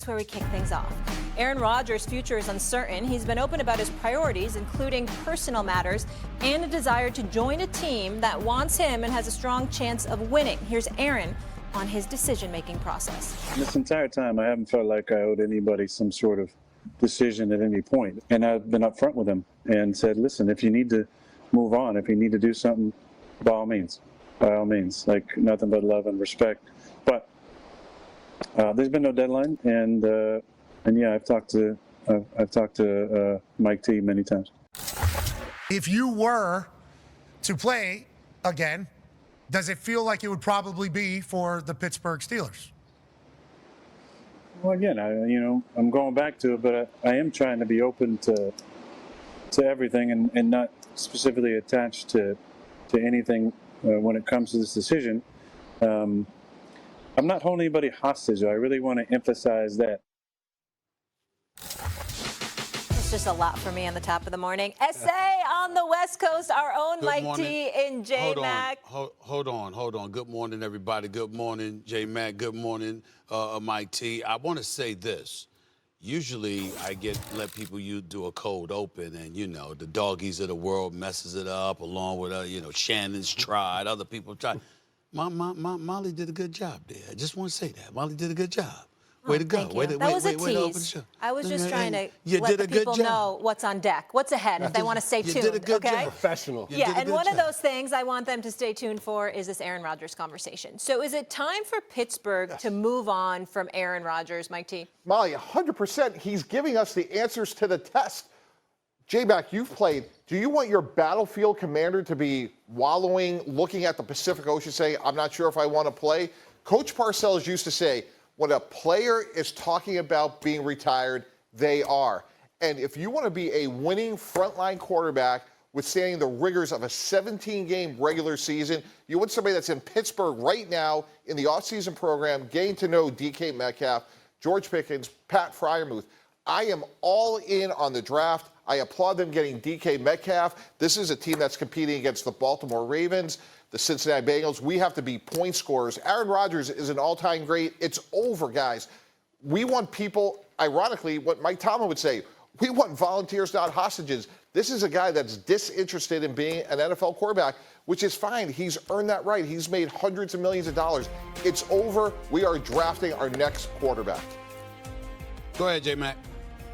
That's where we kick things off. Aaron Rodgers' future is uncertain. He's been open about his priorities, including personal matters and a desire to join a team that wants him and has a strong chance of winning. Here's Aaron on his decision-making process. This entire time, I haven't felt like I owed anybody some sort of decision at any point. And I've been upfront with him and said, listen, if you need to move on, if you need to do something, by all means, like nothing but love and respect. But there's been no deadline, and yeah, I've talked to Mike T many times. If you were to play again, does it feel like it would probably be for the Pittsburgh Steelers? Well, again, I'm going back to it, but I am trying to be open to everything and not specifically attached to anything when it comes to this decision. I'm not holding anybody hostage. I really want to emphasize that. It's just a lot for me on the top of the morning. SA on the West Coast, our own Mike T and J Mac. Hold on. Good morning, everybody. Good morning, J Mac. Good morning, Mike T. I want to say this. Usually, I let people do a cold open, and the doggies of the world messes it up, along with Shannon's tried, other people tried. Molly did a good job there. I just want to say that Molly did a good job. Way to go. That was a tease. I was just trying to let the people know what's on deck, what's ahead, if they want to stay tuned. You did a good job. Professional. Yeah, and one of those things I want them to stay tuned for is this Aaron Rodgers conversation. So is it time for Pittsburgh to move on from Aaron Rodgers, Mike T? Molly, 100%. He's giving us the answers to the test. J-Mac, you've played. Do you want your battlefield commander to be wallowing, looking at the Pacific Ocean, saying, I'm not sure if I want to play? Coach Parcells used to say, when a player is talking about being retired, they are. And if you want to be a winning frontline quarterback withstanding the rigors of a 17-game regular season, you want somebody that's in Pittsburgh right now in the offseason program, getting to know DK Metcalf, George Pickens, Pat Freiermuth. I am all in on the draft. I applaud them getting DK Metcalf. This is a team that's competing against the Baltimore Ravens, the Cincinnati Bengals. We have to be point scorers. Aaron Rodgers is an all-time great. It's over, guys. We want people, ironically, what Mike Tomlin would say, we want volunteers, not hostages. This is a guy that's disinterested in being an NFL quarterback, which is fine. He's earned that right. He's made hundreds of millions of dollars. It's over. We are drafting our next quarterback. Go ahead, J-Mac.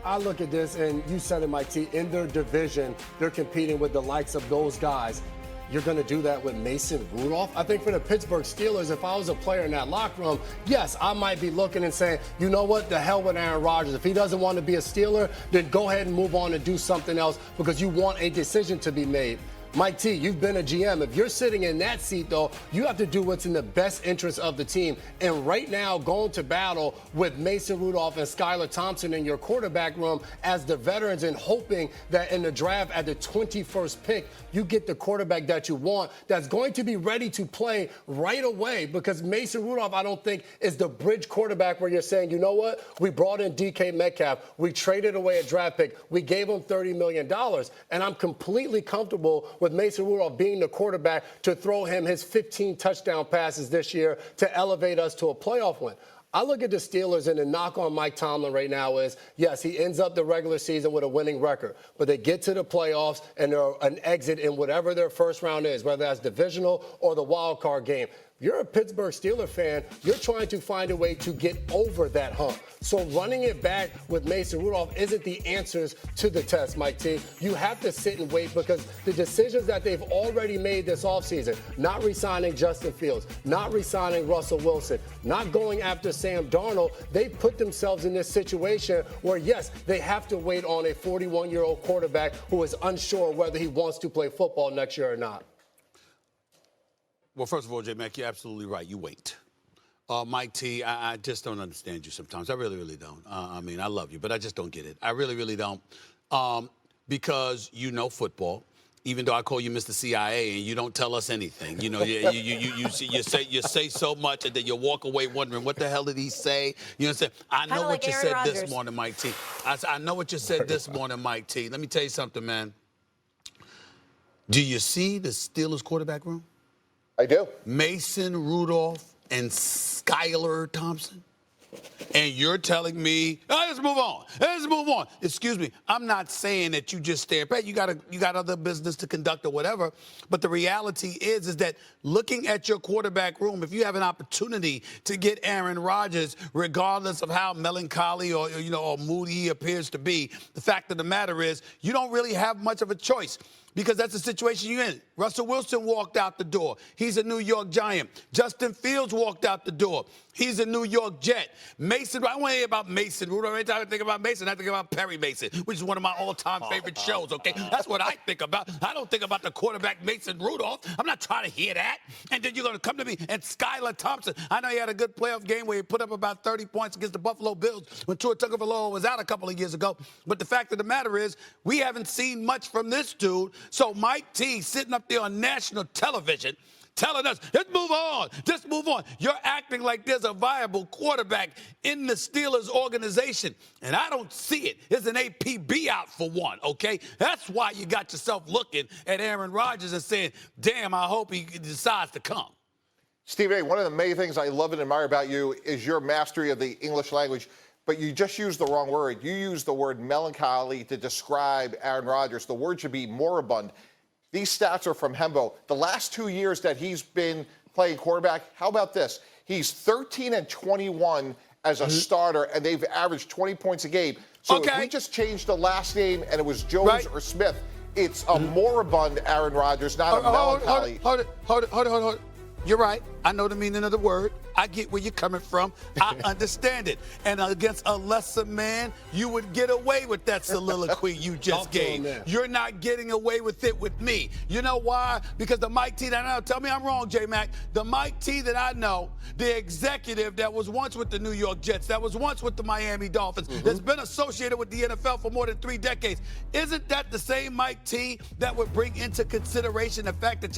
I look at this, and you said it, Mike T, in their division, they're competing with the likes of those guys. You're going to do that with Mason Rudolph? I think for the Pittsburgh Steelers, if I was a player in that locker room, yes, I might be looking and saying, you know what, the hell with Aaron Rodgers. If he doesn't want to be a Steeler, then go ahead and move on and do something else because you want a decision to be made. Mike T, you've been a GM. If you're sitting in that seat, though, you have to do what's in the best interest of the team. And right now, going to battle with Mason Rudolph and Skylar Thompson in your quarterback room as the veterans and hoping that in the draft at the 21st pick, you get the quarterback that you want that's going to be ready to play right away because Mason Rudolph, I don't think, is the bridge quarterback where you're saying, you know what, we brought in DK Metcalf, we traded away a draft pick, we gave him $30 million, and I'm completely comfortable with Mason Rudolph being the quarterback to throw him his 15 touchdown passes this year to elevate us to a playoff win. I look at the Steelers, and the knock on Mike Tomlin right now is, yes, he ends up the regular season with a winning record, but they get to the playoffs and they're an exit in whatever their first round is, whether that's divisional or the wild card game. If you're a Pittsburgh Steelers fan, you're trying to find a way to get over that hump. So running it back with Mason Rudolph isn't the answers to the test, Mike T. You have to sit and wait because the decisions that they've already made this offseason, not re-signing Justin Fields, not re-signing Russell Wilson, not going after Sam Darnold, they put themselves in this situation where, yes, they have to wait on a 41-year-old quarterback who is unsure whether he wants to play football next year or not. Well, first of all, J-Mac, you're absolutely right. You wait. Mike T, I just don't understand you sometimes. I really, really don't. I mean, I love you, but I just don't get it. I really, really don't. Because you know football, even though I call you Mr. CIA and you don't tell us anything. You know, you say so much and then you walk away wondering, what the hell did he say? You know what I'm saying? I know what you said this morning, Mike T. I know what you said this morning, Mike T. Let me tell you something, man. Do you see the Steelers quarterback room? I do. Mason Rudolph and Skylar Thompson. And you're telling me, oh, let's move on. Let's move on. Excuse me. I'm not saying that you just stay pat. You got other business to conduct or whatever. But the reality is that looking at your quarterback room, if you have an opportunity to get Aaron Rodgers, regardless of how melancholy or moody he appears to be, the fact of the matter is you don't really have much of a choice. Because that's the situation you're in. Russell Wilson walked out the door. He's a New York Giant. Justin Fields walked out the door. He's a New York Jet. Mason, I want to hear about Mason. Every time I think about Mason, I think about Perry Mason, which is one of my all-time favorite shows, okay? That's what I think about. I don't think about the quarterback Mason Rudolph. I'm not trying to hear that. And then you're going to come to me and Skylar Thompson. I know he had a good playoff game where he put up about 30 points against the Buffalo Bills when Tua Tagovailoa was out a couple of years ago. But the fact of the matter is we haven't seen much from this dude. So Mike T sitting up there on national television telling us, let's move on, just move on. You're acting like there's a viable quarterback in the Steelers organization, and I don't see it. There's an APB out for one, okay? That's why you got yourself looking at Aaron Rodgers and saying, damn, I hope he decides to come. Stephen A., one of the main things I love and admire about you is your mastery of the English language, but you just used the wrong word. You used the word melancholy to describe Aaron Rodgers. The word should be moribund. These stats are from Hembo. The last 2 years that he's been playing quarterback, how about this? He's 13-21 as a starter, and they've averaged 20 points a game. So if we just changed the last name and it was Jones or Smith, it's a moribund Aaron Rodgers, not a melancholy. Hold it. You're right. I know the meaning of the word. I get where you're coming from. I understand it. And against a lesser man, you would get away with that soliloquy you just gave. You're not getting away with it with me. You know why? Because the Mike T that I know, tell me I'm wrong, J-Mac, the Mike T that I know, the executive that was once with the New York Jets, that was once with the Miami Dolphins, that's been associated with the NFL for more than 3 decades, isn't that the same Mike T that would bring into consideration the fact that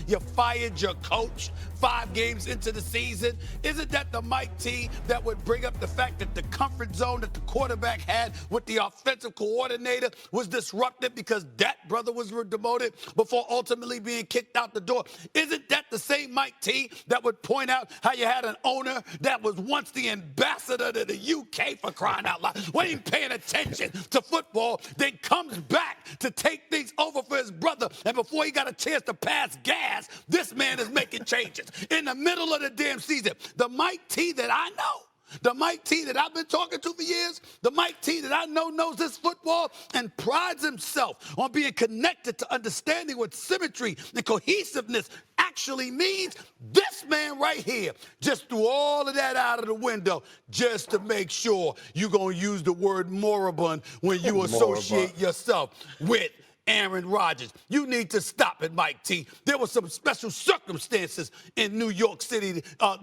you fired your coach 5 games into the season? Isn't that the Mike T that would bring up the fact that the comfort zone that the quarterback had with the offensive coordinator was disrupted because that brother was demoted before ultimately being kicked out the door? Isn't that the same Mike T that would point out how you had an owner that was once the ambassador to the UK, for crying out loud, wasn't even paying attention to football, then comes back to take things over for his brother, and before he got a chance to pass gas, this man is making changes in the middle of the damn season. The Mike T that I know, the Mike T that I've been talking to for years, the Mike T that I know knows this football and prides himself on being connected to understanding what symmetry and cohesiveness actually means, this man right here just threw all of that out of the window just to make sure you're going to use the word moribund when you associate yourself with Aaron Rodgers. You need to stop it, Mike T. There were some special circumstances in New York City, I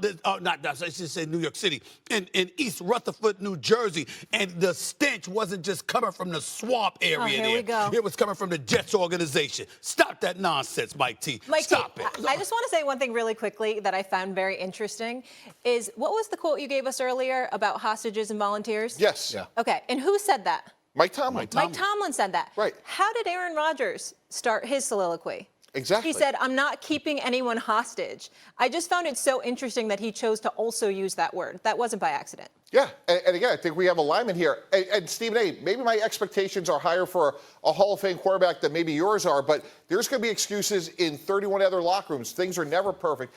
should say New York City, in East Rutherford, New Jersey, and the stench wasn't just coming from the swamp area there. We go. It was coming from the Jets organization. Stop that nonsense, Mike T. Stop it. I just want to say one thing really quickly that I found very interesting is, what was the quote you gave us earlier about hostages and volunteers? Yes. Yeah. Okay, and who said that? Mike Tomlin. Mike Tomlin said that. Right. How did Aaron Rodgers start his soliloquy? Exactly. He said, I'm not keeping anyone hostage. I just found it so interesting that he chose to also use that word. That wasn't by accident. Yeah, and again, I think we have alignment here. And Stephen A., maybe my expectations are higher for a Hall of Fame quarterback than maybe yours are, but there's going to be excuses in 31 other locker rooms. Things are never perfect.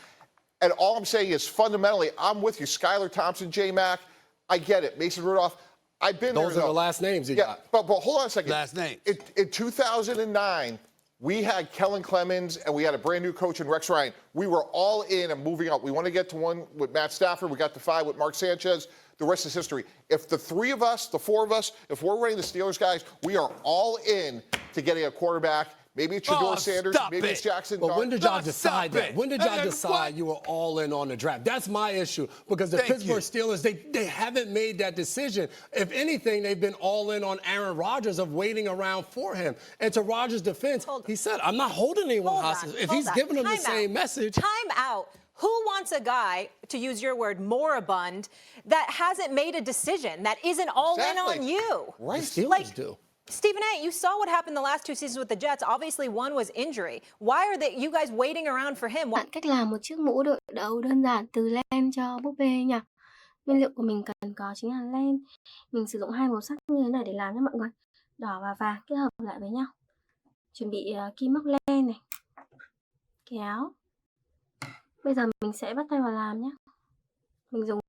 And all I'm saying is, fundamentally, I'm with you. Skylar Thompson, J-Mac, I get it. Mason Rudolph, I've been there. Those are the last names you got. But hold on a second. Last name. In 2009, we had Kellen Clemens and we had a brand new coach in Rex Ryan. We were all in and moving up. We want to get to 1 with Matt Stafford. We got to 5 with Mark Sanchez. The rest is history. If the 3 of us, the 4 of us, if we're running the Steelers, guys, we are all in to getting a quarterback. Maybe it's Shedeur Sanders. Maybe it's Jackson. But when did y'all decide that? When did y'all decide you were all in on the draft? That's my issue, because the Pittsburgh Steelers, they haven't made that decision. If anything, they've been all in on Aaron Rodgers of waiting around for him. And to Rodgers' defense, he said, I'm not holding anyone hostage. If he's giving them the same message. Time out. Who wants a guy, to use your word, moribund, that hasn't made a decision, that isn't all in on you? Right. The Steelers do. Stephen A., you saw what happened the last 2 seasons with the Jets. Obviously, one was injury. Why are you guys waiting around for him? Bạn cách làm một chiếc mũ đội đầu đơn giản từ len cho búp bê nha. Nguyên liệu của mình cần có chính là len. Mình sử dụng hai màu sắc như thế này để làm nhé mọi người. Đỏ và vàng kết hợp lại với nhau. Chuẩn bị kim móc len này, kéo. Bây giờ mình sẽ bắt tay vào làm nhé. Mình dùng